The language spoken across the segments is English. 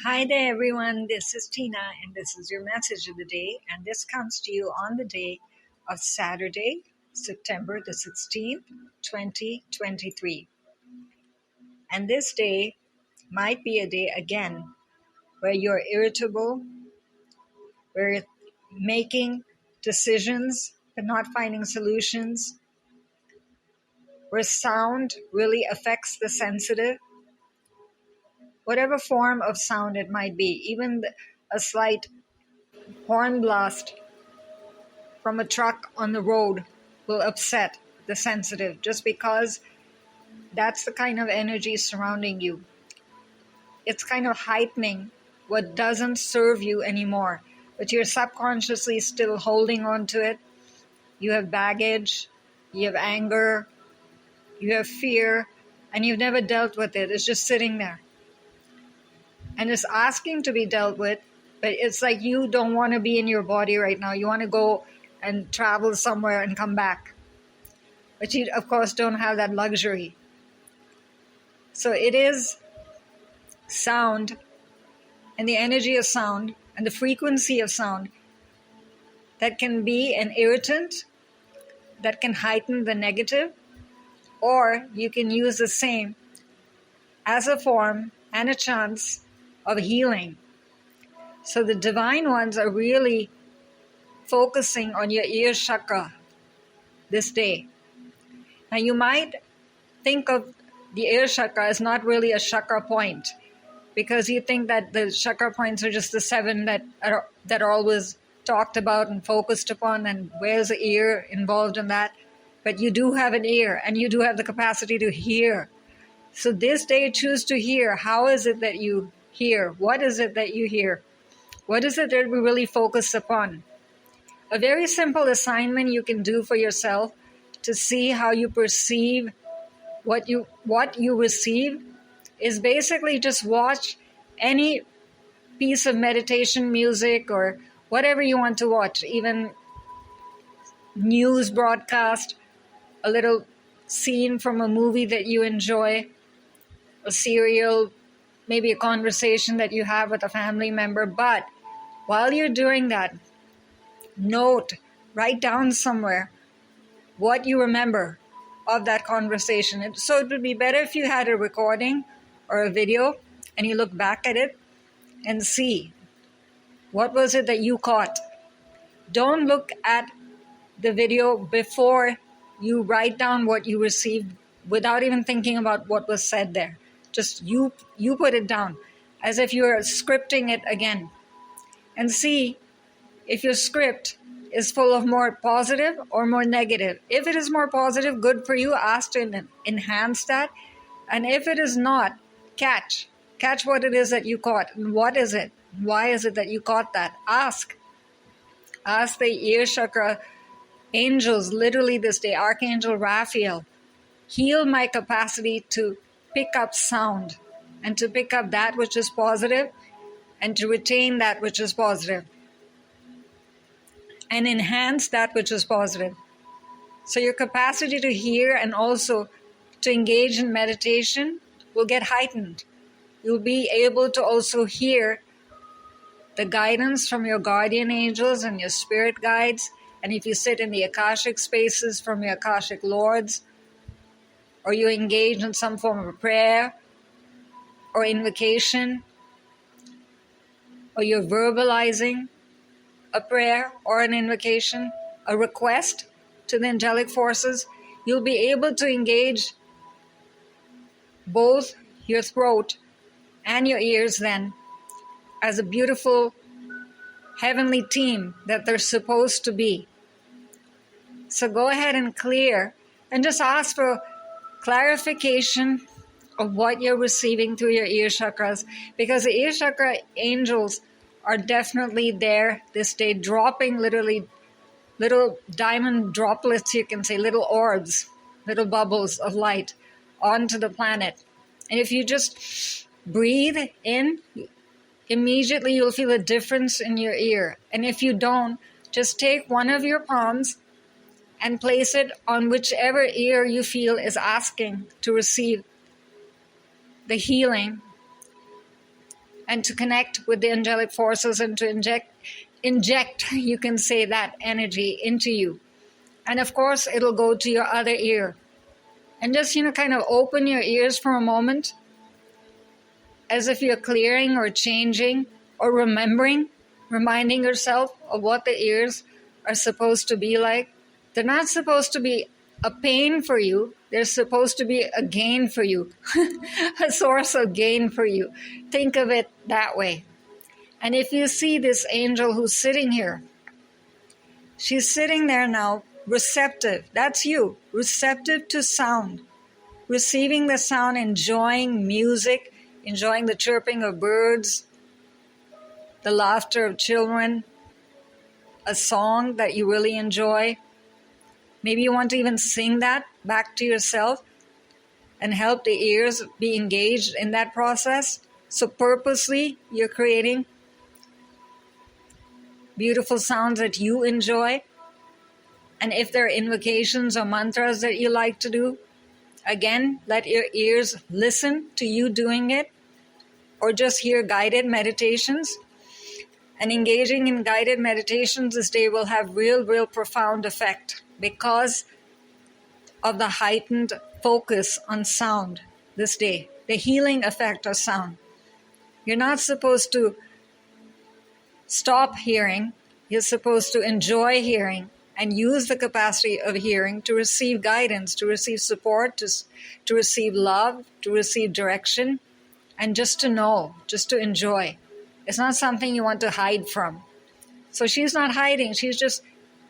Hi there, everyone. This is Tina, and this is your message of the day. And this comes to you on the day of Saturday, September the 16th, 2023. And this day might be a day again where you're irritable, where you're making decisions but not finding solutions, where sound really affects the sensitive, whatever form of sound it might be, even a slight horn blast from a truck on the road will upset the sensitive just because that's the kind of energy surrounding you. It's kind of heightening what doesn't serve you anymore, but you're subconsciously still holding on to it. You have baggage, you have anger, you have fear, and you've never dealt with it. It's just sitting there. And it's asking to be dealt with, but it's like you don't want to be in your body right now. You want to go and travel somewhere and come back. But you, of course, don't have that luxury. So it is sound and the energy of sound and the frequency of sound that can be an irritant, that can heighten the negative, or you can use the same as a form and a chance of healing. So the divine ones are really focusing on your ear chakra this day. Now you might think of the ear chakra as not really a chakra point, because you think that the chakra points are just the 7 that are always talked about and focused upon, and where's the ear involved in that? But you do have an ear, and you do have the capacity to hear. So this day, choose to hear. How is it that you hear? What is it that you hear? What is it that we really focus upon? A very simple assignment you can do for yourself to see how you perceive what you receive is basically just watch any piece of meditation music or whatever you want to watch, even news broadcast, a little scene from a movie that you enjoy, a serial, maybe a conversation that you have with a family member. But while you're doing that, write down somewhere what you remember of that conversation. So it would be better if you had a recording or a video and you look back at it and see what was it that you caught. Don't look at the video before you write down what you received without even thinking about what was said there. Just you put it down as if you're scripting it again, and see if your script is full of more positive or more negative. If it is more positive, good for you. Ask to enhance that. And if it is not, catch what it is that you caught. And what is it? Why is it that you caught that? Ask the ear chakra angels, literally this day, Archangel Raphael, heal my capacity to pick up sound and to pick up that which is positive and to retain that which is positive and enhance that which is positive. So your capacity to hear and also to engage in meditation will get heightened. You'll be able to also hear the guidance from your guardian angels and your spirit guides. And if you sit in the Akashic spaces from your Akashic lords, or you engage in some form of prayer or invocation, or you're verbalizing a prayer or an invocation, a request to the angelic forces, you'll be able to engage both your throat and your ears then as a beautiful heavenly team that they're supposed to be. So go ahead and clear and just ask for clarification of what you're receiving through your ear chakras, because the ear chakra angels are definitely there this day, dropping literally little diamond droplets, you can say, little orbs, little bubbles of light onto the planet. And if you just breathe in, immediately you'll feel a difference in your ear. And if you don't, just take one of your palms and place it on whichever ear you feel is asking to receive the healing and to connect with the angelic forces and to inject, you can say, that energy into you. And of course, it'll go to your other ear. And just, kind of open your ears for a moment, as if you're clearing or changing or reminding yourself of what the ears are supposed to be like. They're not supposed to be a pain for you. They're supposed to be a gain for you, a source of gain for you. Think of it that way. And if you see this angel who's sitting here, she's sitting there now, receptive. That's you, receptive to sound, receiving the sound, enjoying music, enjoying the chirping of birds, the laughter of children, a song that you really enjoy. Maybe you want to even sing that back to yourself and help the ears be engaged in that process. So purposely, you're creating beautiful sounds that you enjoy. And if there are invocations or mantras that you like to do, again, let your ears listen to you doing it, or just hear guided meditations. And engaging in guided meditations this day will have real profound effect because of the heightened focus on sound this day, the healing effect of sound. You're not supposed to stop hearing. You're supposed to enjoy hearing and use the capacity of hearing to receive guidance, to receive support, to receive love, to receive direction, and just to know, just to enjoy. It's not something you want to hide from. So she's not hiding. She's just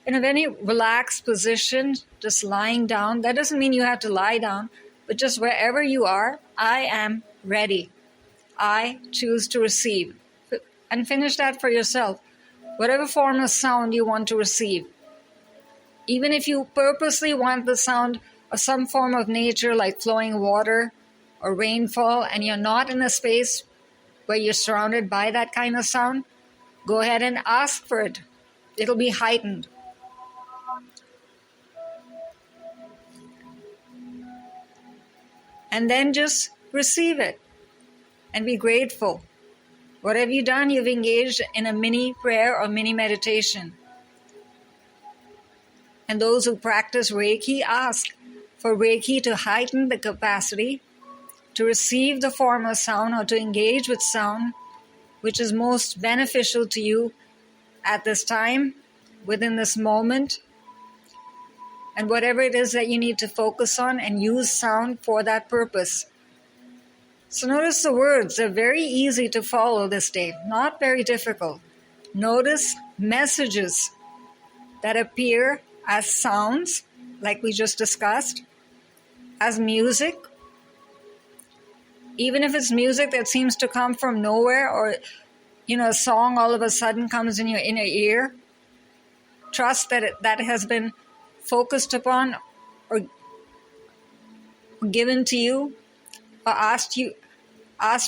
in a very relaxed position, just lying down. That doesn't mean you have to lie down, but just wherever you are, I am ready. I choose to receive. And finish that for yourself. Whatever form of sound you want to receive. Even if you purposely want the sound of some form of nature like flowing water or rainfall, and you're not in a space where you're surrounded by that kind of sound, go ahead and ask for it. It'll be heightened. And then just receive it and be grateful. What have you done? You've engaged in a mini prayer or mini meditation. And those who practice Reiki ask for Reiki to heighten the capacity to receive the form of sound or to engage with sound, which is most beneficial to you at this time, within this moment, and whatever it is that you need to focus on, and use sound for that purpose. So notice the words. They're very easy to follow this day, not very difficult. Notice messages that appear as sounds, like we just discussed, as music. Even if it's music that seems to come from nowhere, or a song all of a sudden comes in your inner ear, trust that that has been focused upon or given to you or asked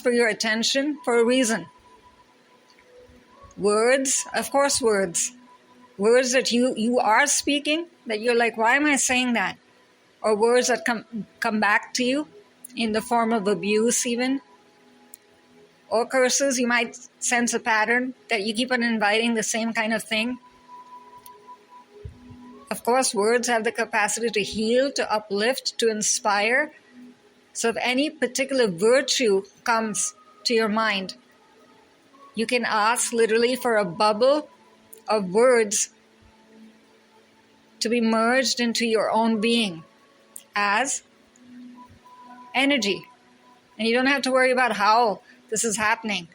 for your attention for a reason. Words, of course, words that you are speaking, that you're like, why am I saying that? Or words that come back to you in the form of abuse even, or curses. You might sense a pattern that you keep on inviting the same kind of thing. Of course, words have the capacity to heal, to uplift, to inspire. So if any particular virtue comes to your mind, you can ask literally for a bubble of words to be merged into your own being as energy. And you don't have to worry about how this is happening.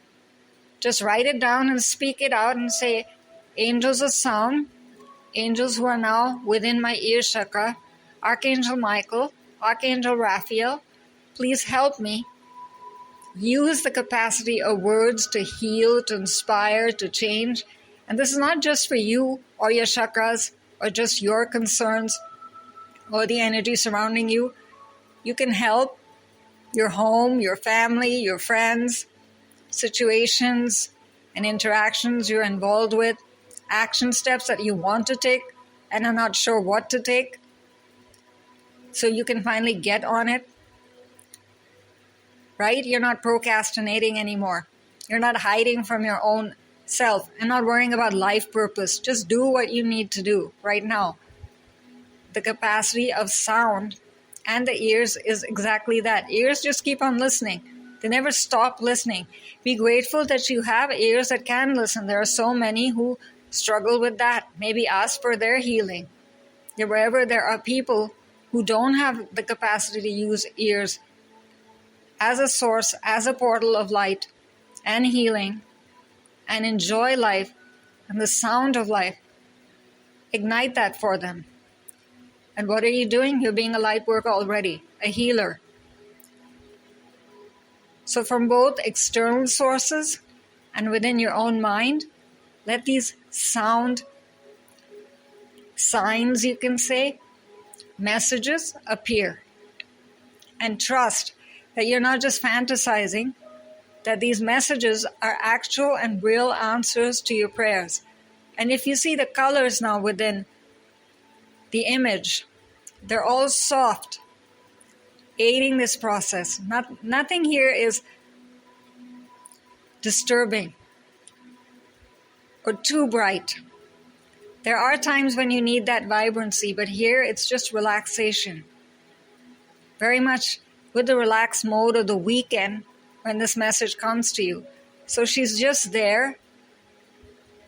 Just write it down and speak it out and say, angels of sound, angels who are now within my ear chakra, Archangel Michael, Archangel Raphael, please help me. Use the capacity of words to heal, to inspire, to change. And this is not just for you or your chakras or just your concerns or the energy surrounding you. You can help your home, your family, your friends, situations and interactions you're involved with, action steps that you want to take and are not sure what to take, so you can finally get on it. Right? You're not procrastinating anymore. You're not hiding from your own self and not worrying about life purpose. Just do what you need to do right now. The capacity of sound and the ears is exactly that. Ears just keep on listening. They never stop listening. Be grateful that you have ears that can listen. There are so many who struggle with that. Maybe ask for their healing. Wherever there are people who don't have the capacity to use ears as a source, as a portal of light and healing, and enjoy life and the sound of life, ignite that for them. And what are you doing? You're being a light worker already, a healer. So from both external sources and within your own mind, let these sound signs, you can say, messages appear. And trust that you're not just fantasizing, that these messages are actual and real answers to your prayers. And if you see the colors now within the image, they're all soft, aiding this process. Nothing here is disturbing or too bright. There are times when you need that vibrancy, but here it's just relaxation. Very much with the relaxed mode of the weekend when this message comes to you. So she's just there,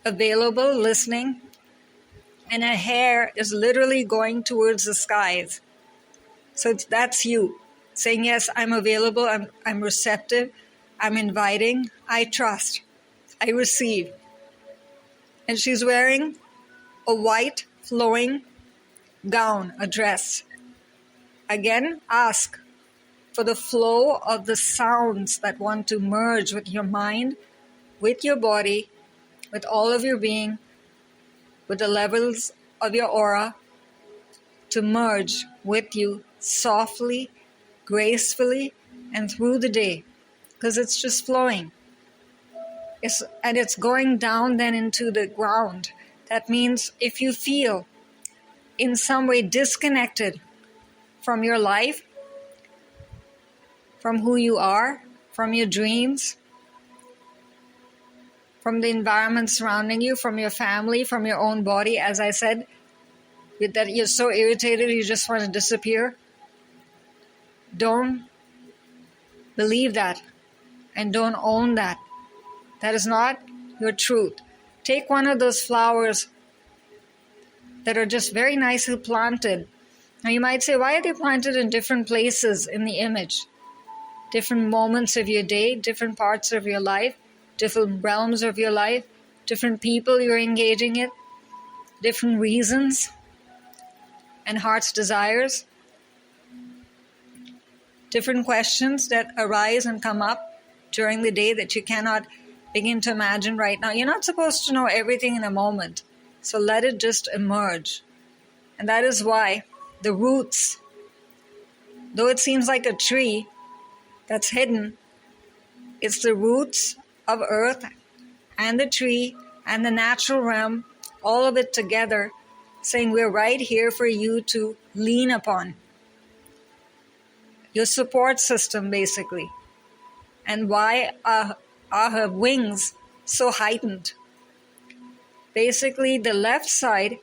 available, listening, and her hair is literally going towards the skies. So that's you saying, yes, I'm available, I'm receptive, I'm inviting, I trust, I receive. And she's wearing a white flowing gown, a dress. Again, ask for the flow of the sounds that want to merge with your mind, with your body, with all of your being, with the levels of your aura, to merge with you softly, gracefully, and through the day, because it's just flowing. It's going down then into the ground. That means if you feel in some way disconnected from your life, from who you are, from your dreams, from the environment surrounding you, from your family, from your own body, as I said, that you're so irritated you just want to disappear, don't believe that and don't own that. That is not your truth. Take one of those flowers that are just very nicely planted. Now you might say, why are they planted in different places in the image? Different moments of your day, different parts of your life, different realms of your life, different people you're engaging in, different reasons and heart's desires, different questions that arise and come up during the day that you cannot begin to imagine right now. You're not supposed to know everything in a moment, so let it just emerge. And that is why the roots, though it seems like a tree that's hidden, it's the roots of earth and the tree and the natural realm, all of it together, saying we're right here for you to lean upon. Your support system, basically. And why are her wings so heightened? Basically, the left side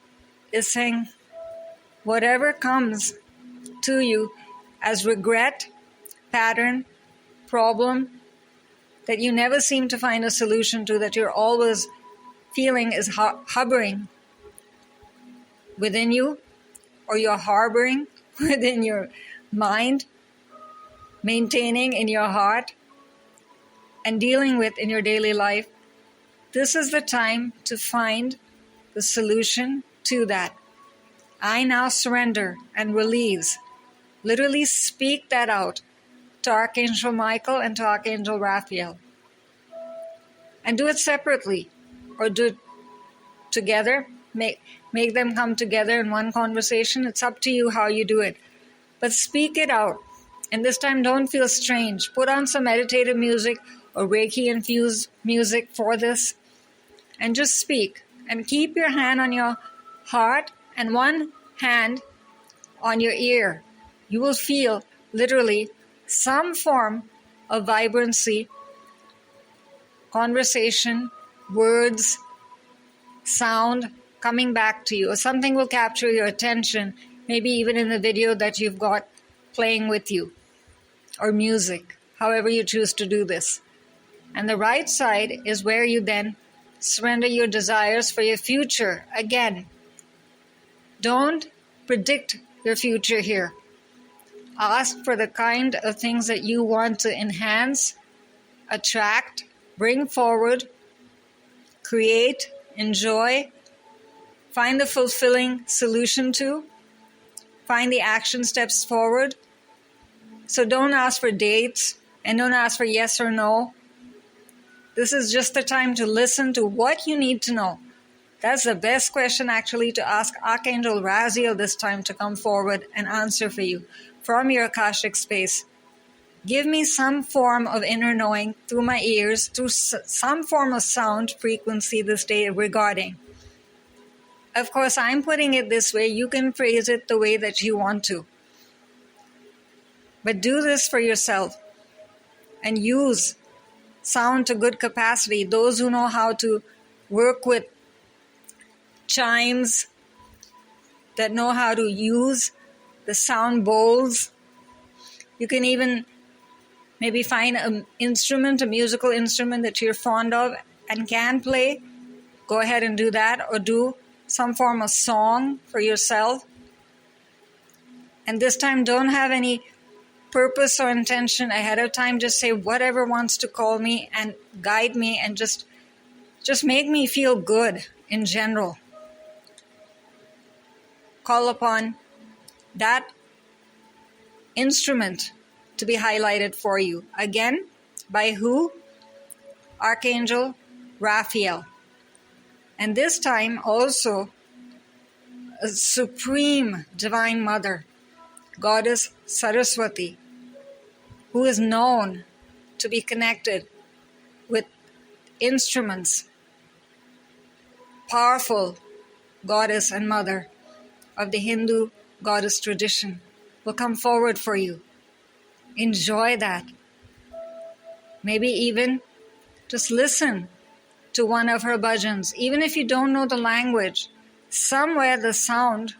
is saying, whatever comes to you as regret, pattern, problem, that you never seem to find a solution to, that you're always feeling is hovering within you, or you're harboring within your mind, maintaining in your heart, and dealing with in your daily life, this is the time to find the solution to that. I now surrender and release. Literally speak that out to Archangel Michael and to Archangel Raphael. And do it separately or do it together. Make them come together in one conversation. It's up to you how you do it. But speak it out. And this time don't feel strange. Put on some meditative music or Reiki-infused music for this. And just speak. And keep your hand on your heart and one hand on your ear. You will feel literally some form of vibrancy conversation, words, sound coming back to you, or something will capture your attention, maybe even in the video that you've got playing with you, or music, however you choose to do this. And the right side is where you then surrender your desires for your future. Again, don't predict your future here. Ask for the kind of things that you want to enhance, attract, bring forward, create, enjoy, find the fulfilling solution to, find the action steps forward. So don't ask for dates and don't ask for yes or no. This is just the time to listen to what you need to know. That's the best question actually to ask Archangel Raziel this time to come forward and answer for you from your Akashic space. Give me some form of inner knowing through my ears, through some form of sound frequency this day regarding. Of course, I'm putting it this way. You can phrase it the way that you want to. But do this for yourself and use sound to good capacity. Those who know how to work with chimes, that know how to use the sound bowls. You can even maybe find an instrument, a musical instrument that you're fond of and can play. Go ahead and do that, or do some form of song for yourself. And this time, don't have any purpose or intention ahead of time. Just say whatever wants to call me and guide me, and just make me feel good in general. Call upon that instrument to be highlighted for you. Again, by who? Archangel Raphael. And this time also a supreme divine mother, Goddess Saraswati, who is known to be connected with instruments, powerful goddess and mother of the Hindu goddess tradition, will come forward for you. Enjoy that. Maybe even just listen to one of her bhajans. Even if you don't know the language, somewhere the sound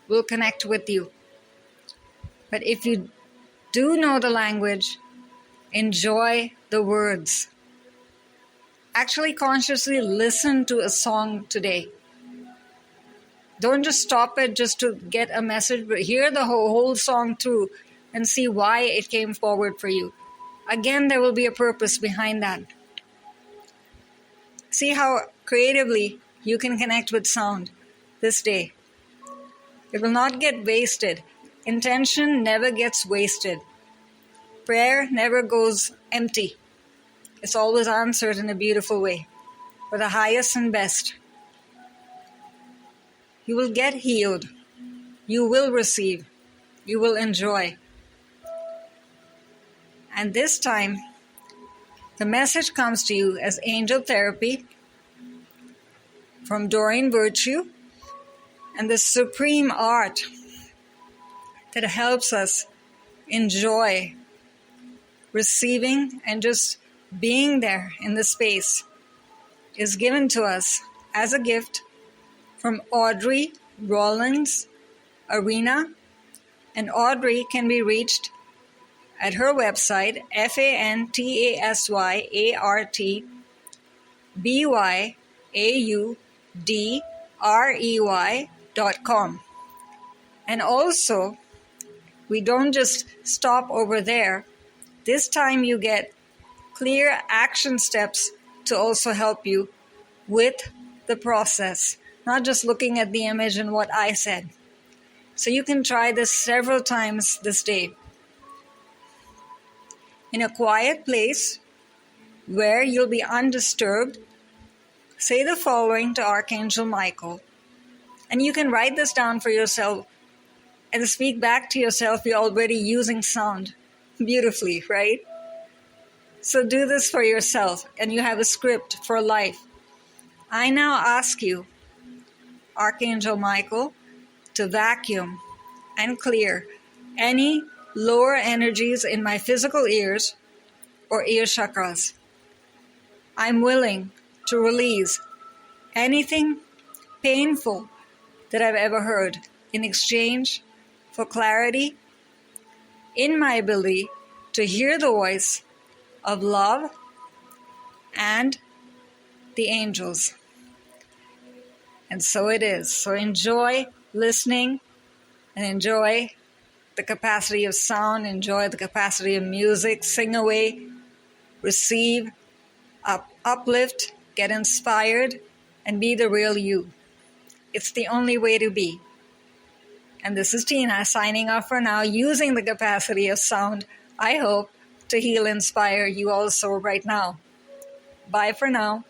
will connect with you. But if you do know the language, enjoy the words. Actually consciously listen to a song today. Don't just stop it just to get a message, but hear the whole song through and see why it came forward for you. Again, there will be a purpose behind that. See how creatively you can connect with sound this day. It will not get wasted. Intention never gets wasted. Prayer never goes empty. It's always answered in a beautiful way, for the highest and best. You will get healed. You will receive. You will enjoy. And this time, the message comes to you as angel therapy from Doreen Virtue, and the supreme art that helps us enjoy receiving and just being there in the space is given to us as a gift from Audrey Rollins Arena. And Audrey can be reached at her website, fantasyaudraey.com. And also, we don't just stop over there. This time you get clear action steps to also help you with the process, not just looking at the image and what I said. So you can try this several times this day. In a quiet place where you'll be undisturbed, say the following to Archangel Michael. And you can write this down for yourself and speak back to yourself. You're already using sound beautifully, right? So do this for yourself, and you have a script for life. I now ask you, Archangel Michael, to vacuum and clear any lower energies in my physical ears or ear chakras. I'm willing to release anything painful that I've ever heard in exchange for clarity in my ability to hear the voice of love and the angels. And so it is. So enjoy listening and enjoy the capacity of sound, enjoy the capacity of music, sing away, receive, uplift, get inspired, and be the real you. It's the only way to be. And this is Tina signing off for now, using the capacity of sound, I hope, to heal, inspire you also right now. Bye for now.